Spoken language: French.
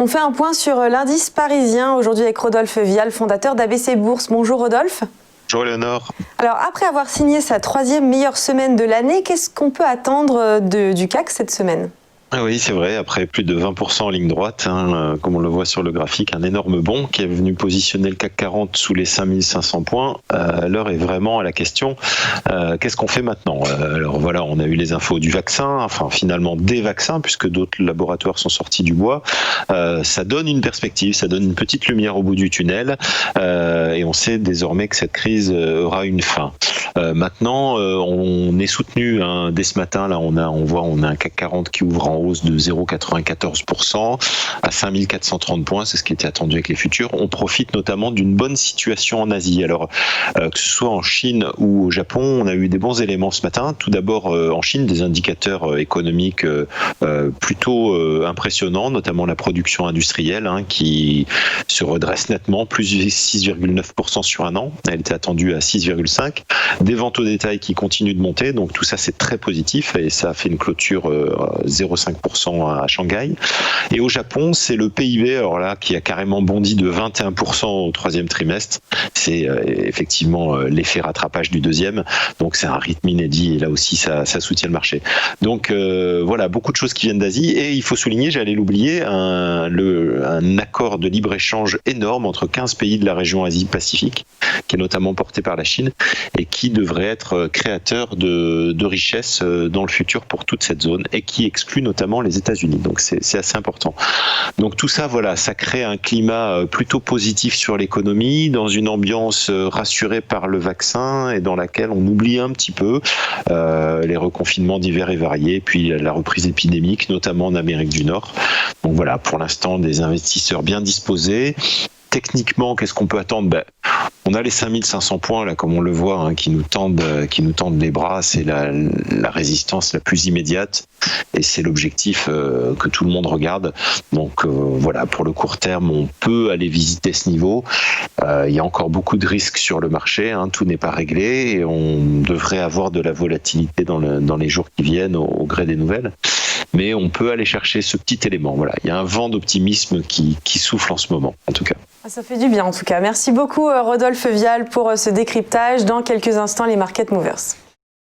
On fait un point sur l'indice parisien aujourd'hui avec Rodolphe Vial, fondateur d'ABC Bourse. Bonjour Rodolphe. Bonjour Léonore. Alors après avoir signé sa 3e meilleure semaine de l'année, qu'est-ce qu'on peut attendre du CAC cette semaine ? Oui, c'est vrai, après plus de 20% en ligne droite, comme on le voit sur le graphique, un énorme bond qui est venu positionner le CAC 40 sous les 5500 points. L'heure est vraiment à la question, qu'est-ce qu'on fait maintenant ? Alors voilà, on a eu les infos du vaccin, enfin finalement des vaccins, puisque d'autres laboratoires sont sortis du bois. Ça donne une perspective, ça donne une petite lumière au bout du tunnel, et on sait désormais que cette crise aura une fin. Maintenant, on est soutenu dès ce matin, là on a un CAC 40 qui ouvre en hausse de 0,94% à 5430 points, c'est ce qui était attendu avec les futurs. On profite notamment d'une bonne situation en Asie. Alors, que ce soit en Chine ou au Japon, on a eu des bons éléments ce matin. Tout d'abord, en Chine, des indicateurs économiques plutôt impressionnants, notamment la production industrielle qui se redresse nettement, plus 6,9% sur un an. Elle était attendue à 6,5%. Des ventes au détail qui continuent de monter, donc tout ça c'est très positif et ça a fait une clôture 0,5% à Shanghai. Et au Japon, c'est le PIB alors là qui a carrément bondi de 21% au 3e trimestre. C'est effectivement l'effet rattrapage du 2e, donc c'est un rythme inédit et là aussi ça soutient le marché. Donc voilà, beaucoup de choses qui viennent d'Asie et il faut souligner, j'allais l'oublier, un accord de libre-échange énorme entre 15 pays de la région Asie-Pacifique, qui est notamment porté par la Chine et qui devrait être créateur de richesses dans le futur pour toute cette zone et qui exclut notamment les États-Unis. Donc c'est assez important. Donc tout ça, voilà, ça crée un climat plutôt positif sur l'économie, dans une ambiance rassurée par le vaccin et dans laquelle on oublie un petit peu les reconfinements divers et variés, puis la reprise épidémique, notamment en Amérique du Nord. Donc voilà, pour l'instant, des investisseurs bien disposés. Techniquement, qu'est-ce qu'on peut attendre ? On a les 5500 points, là, comme on le voit, qui nous tendent les bras. C'est la résistance la plus immédiate et c'est l'objectif que tout le monde regarde. Donc voilà, pour le court terme, on peut aller visiter ce niveau. Il y a encore beaucoup de risques sur le marché, tout n'est pas réglé et on devrait avoir de la volatilité dans les jours qui viennent au gré des nouvelles. Mais on peut aller chercher ce petit élément. Voilà, il y a un vent d'optimisme qui souffle en ce moment, en tout cas. Ça fait du bien, en tout cas. Merci beaucoup, Rodolphe Vial, pour ce décryptage. Dans quelques instants, les Market Movers.